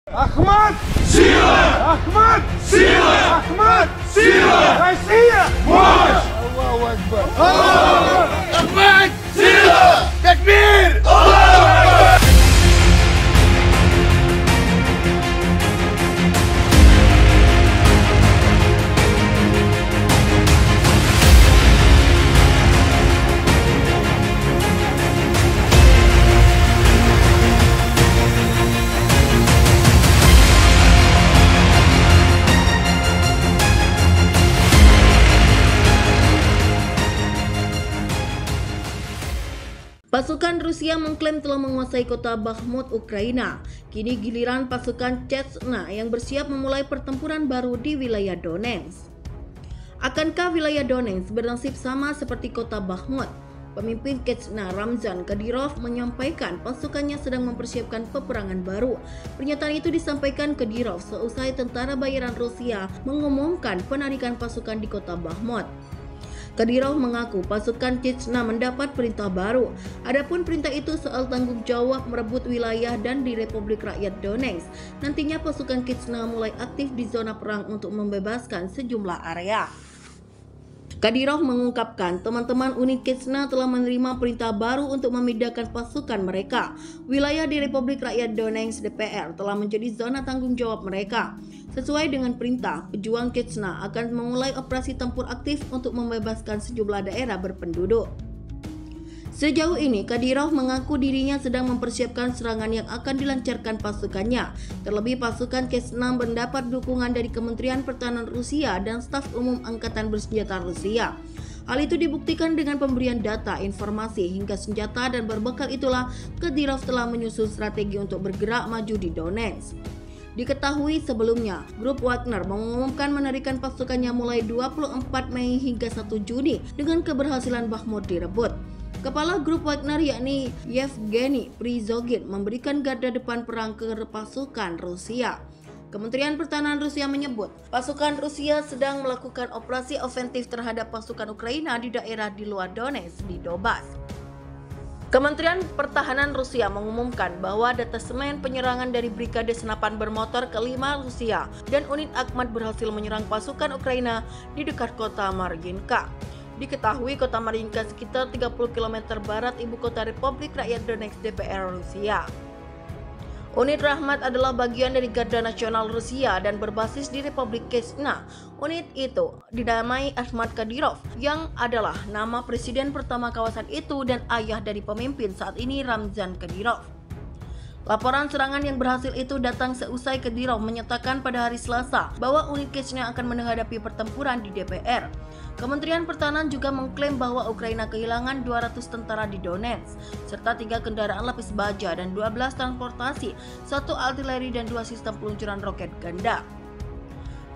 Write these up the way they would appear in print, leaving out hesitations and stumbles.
Ahmad! Sila! Ahmad! Sila! Ahmad! Sila! Raisiyah! March! Allahu Akbar! Ahmad! Sila! Takbir! Allahu Akbar! Pasukan Rusia mengklaim telah menguasai kota Bakhmut, Ukraina. Kini giliran pasukan Chechnya yang bersiap memulai pertempuran baru di wilayah Donetsk. Akankah wilayah Donetsk bernasib sama seperti kota Bakhmut? Pemimpin Chechnya Ramzan Kadyrov menyampaikan pasukannya sedang mempersiapkan peperangan baru. Pernyataan itu disampaikan Kadyrov seusai tentara bayaran Rusia mengumumkan penarikan pasukan di kota Bakhmut. Kadyrov mengaku pasukan Chechnya mendapat perintah baru. Adapun perintah itu soal tanggung jawab merebut wilayah dan di Republik Rakyat Donetsk. Nantinya pasukan Chechnya mulai aktif di zona perang untuk membebaskan sejumlah area. Kadyrov mengungkapkan teman-teman unit Chechnya telah menerima perintah baru untuk memindahkan pasukan mereka. Wilayah di Republik Rakyat Donetsk DPR telah menjadi zona tanggung jawab mereka. Sesuai dengan perintah, pejuang Chechnya akan memulai operasi tempur aktif untuk membebaskan sejumlah daerah berpenduduk. Sejauh ini, Kadyrov mengaku dirinya sedang mempersiapkan serangan yang akan dilancarkan pasukannya. Terlebih pasukan Chechnya mendapat dukungan dari Kementerian Pertahanan Rusia dan Staf Umum Angkatan Bersenjata Rusia. Hal itu dibuktikan dengan pemberian data, informasi, hingga senjata, dan berbekal itulah Kadyrov telah menyusun strategi untuk bergerak maju di Donetsk. Diketahui sebelumnya, grup Wagner mengumumkan menarikan pasukannya mulai 24 Mei hingga 1 Juni dengan keberhasilan Bakhmut direbut. Kepala grup Wagner yakni Yevgeny Prigozhin memberikan garda depan perang ke pasukan Rusia. Kementerian Pertahanan Rusia menyebut pasukan Rusia sedang melakukan operasi ofensif terhadap pasukan Ukraina di daerah di luar Donetsk di Donbas. Kementerian Pertahanan Rusia mengumumkan bahwa detasemen penyerangan dari Brigade Senapan Bermotor ke-5 Rusia dan unit Akhmat berhasil menyerang pasukan Ukraina di dekat kota Marginka. Diketahui kota Marginka sekitar 30 km barat ibu kota Republik Rakyat Donetsk DPR Rusia. Unit Rahmat adalah bagian dari Garda Nasional Rusia dan berbasis di Republik Chechnya. Unit itu dinamai Ahmad Kadyrov yang adalah nama presiden pertama kawasan itu dan ayah dari pemimpin saat ini Ramzan Kadyrov. Laporan serangan yang berhasil itu datang seusai Kadyrov menyatakan pada hari Selasa bahwa unit Chechnya akan menghadapi pertempuran di DPR. Kementerian Pertahanan juga mengklaim bahwa Ukraina kehilangan 200 tentara di Donetsk, serta 3 kendaraan lapis baja dan 12 transportasi, 1 artileri dan 2 sistem peluncuran roket ganda.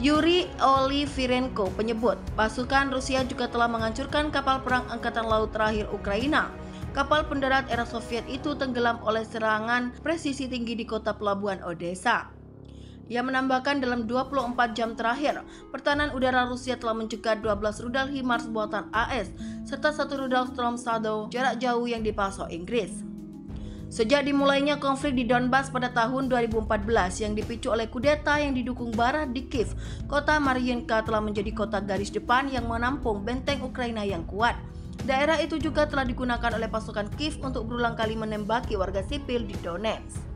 Yuri Olivirenko menyebut pasukan Rusia juga telah menghancurkan kapal perang Angkatan Laut terakhir Ukraina. Kapal pendarat era Soviet itu tenggelam oleh serangan presisi tinggi di kota pelabuhan Odessa. Ia menambahkan dalam 24 jam terakhir, pertahanan udara Rusia telah mencegat 12 rudal HIMARS buatan AS, serta 1 rudal Storm Shadow jarak jauh yang dipasok Inggris. Sejak dimulainya konflik di Donbas pada tahun 2014 yang dipicu oleh kudeta yang didukung Barat di Kiev, kota Maryiinka telah menjadi kota garis depan yang menampung benteng Ukraina yang kuat. Daerah itu juga telah digunakan oleh pasukan Kiev untuk berulang kali menembaki warga sipil di Donetsk.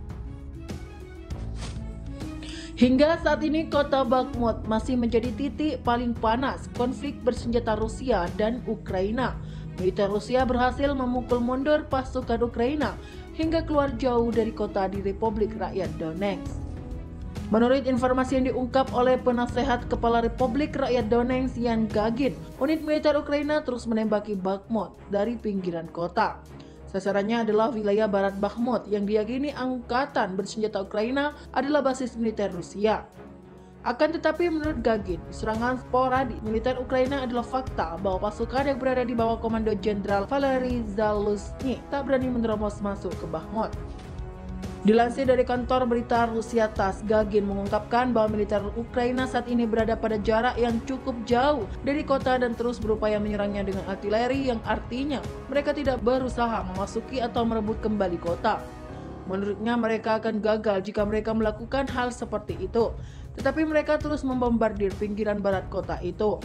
Hingga saat ini kota Bakhmut masih menjadi titik paling panas konflik bersenjata Rusia dan Ukraina. Militer Rusia berhasil memukul mundur pasukan Ukraina hingga keluar jauh dari kota di Republik Rakyat Donetsk. Menurut informasi yang diungkap oleh penasehat Kepala Republik Rakyat Donetsk Yan Gagin, unit militer Ukraina terus menembaki Bakhmut dari pinggiran kota. Sasarannya adalah wilayah barat Bakhmut yang diyakini angkatan bersenjata Ukraina adalah basis militer Rusia. Akan tetapi menurut Gagin, serangan sporadik militer Ukraina adalah fakta bahwa pasukan yang berada di bawah komando Jenderal Valery Zaluzhny tak berani menerobos masuk ke Bakhmut. Dilansir dari kantor berita Rusia TASS, Gagin mengungkapkan bahwa militer Ukraina saat ini berada pada jarak yang cukup jauh dari kota dan terus berupaya menyerangnya dengan artileri, yang artinya mereka tidak berusaha memasuki atau merebut kembali kota. Menurutnya mereka akan gagal jika mereka melakukan hal seperti itu, tetapi mereka terus membombardir pinggiran barat kota itu.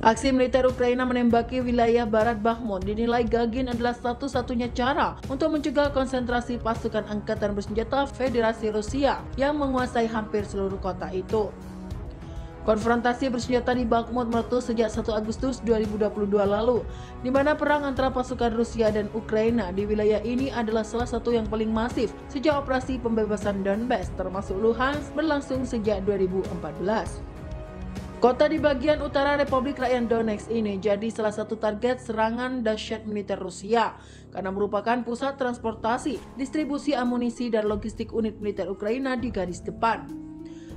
Aksi militer Ukraina menembaki wilayah barat Bakhmut dinilai Gagin adalah satu-satunya cara untuk mencegah konsentrasi pasukan angkatan bersenjata Federasi Rusia yang menguasai hampir seluruh kota itu. Konfrontasi bersenjata di Bakhmut meletus sejak 1 Agustus 2022 lalu, di mana perang antara pasukan Rusia dan Ukraina di wilayah ini adalah salah satu yang paling masif sejak operasi pembebasan Donbas termasuk Luhansk berlangsung sejak 2014. Kota di bagian utara Republik Rakyat Donetsk ini jadi salah satu target serangan dahsyat militer Rusia karena merupakan pusat transportasi, distribusi amunisi dan logistik unit militer Ukraina di garis depan.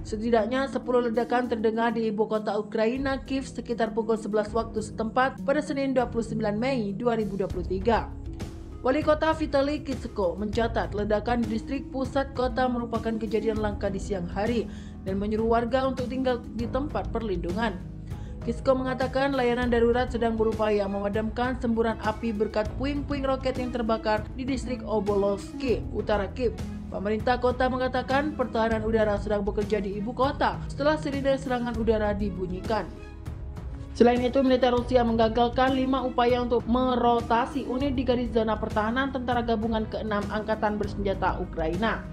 Setidaknya 10 ledakan terdengar di ibu kota Ukraina, Kiev, sekitar pukul 11 waktu setempat pada Senin 29 Mei 2023. Wali kota Vitaly Klitschko mencatat ledakan di distrik pusat kota merupakan kejadian langka di siang hari dan menyuruh warga untuk tinggal di tempat perlindungan. Klitschko mengatakan layanan darurat sedang berupaya memadamkan semburan api berkat puing-puing roket yang terbakar di distrik Obolovsky, utara Kiev. Pemerintah kota mengatakan pertahanan udara sedang bekerja di ibu kota setelah sirine serangan udara dibunyikan. Selain itu, militer Rusia menggagalkan 5 upaya untuk merotasi unit di garis zona pertahanan tentara gabungan ke-6 Angkatan Bersenjata Ukraina.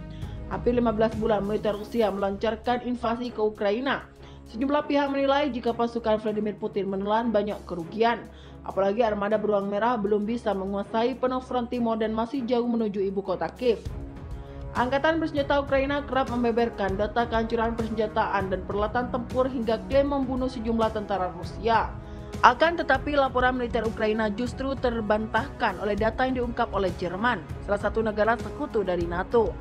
Hampir 15 bulan militer Rusia melancarkan invasi ke Ukraina. Sejumlah pihak menilai jika pasukan Vladimir Putin menelan banyak kerugian, apalagi armada beruang merah belum bisa menguasai penuh front timur dan masih jauh menuju ibu kota Kiev. Angkatan Bersenjata Ukraina kerap membeberkan data kehancuran persenjataan dan peralatan tempur hingga klaim membunuh sejumlah tentara Rusia. Akan tetapi laporan militer Ukraina justru terbantahkan oleh data yang diungkap oleh Jerman, salah satu negara sekutu dari NATO.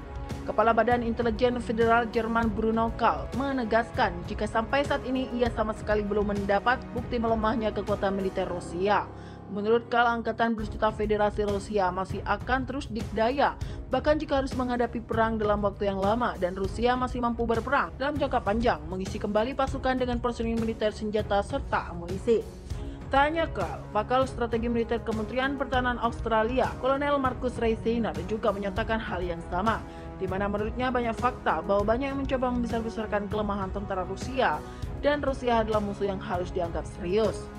Kepala Badan Intelijen Federal Jerman Bruno Kahl menegaskan jika sampai saat ini ia sama sekali belum mendapat bukti melemahnya kekuatan militer Rusia. Menurut Kahl, Angkatan Bersenjata Federasi Rusia masih akan terus dikdaya, bahkan jika harus menghadapi perang dalam waktu yang lama dan Rusia masih mampu berperang dalam jangka panjang, mengisi kembali pasukan dengan personil militer senjata serta amunisi. Tak hanya Kahl, pakar strategi militer Kementerian Pertahanan Australia, Kolonel Marcus Reyseiner juga menyatakan hal yang sama, di mana menurutnya banyak fakta bahwa banyak yang mencoba membesar-besarkan kelemahan tentara Rusia dan Rusia adalah musuh yang harus dianggap serius.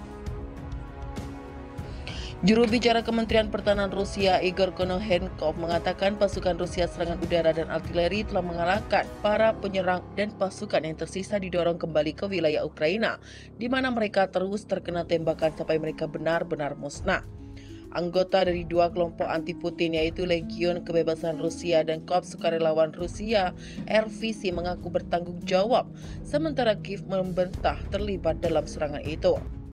Juru bicara Kementerian Pertahanan Rusia Igor Kononenko mengatakan pasukan Rusia serangan udara dan artileri telah mengalahkan para penyerang dan pasukan yang tersisa didorong kembali ke wilayah Ukraina, di mana mereka terus terkena tembakan sampai mereka benar-benar musnah. Anggota dari dua kelompok anti-Putin yaitu Legion Kebebasan Rusia dan Korps Sukarelawan Rusia RVC mengaku bertanggung jawab, sementara Kiev membantah terlibat dalam serangan itu.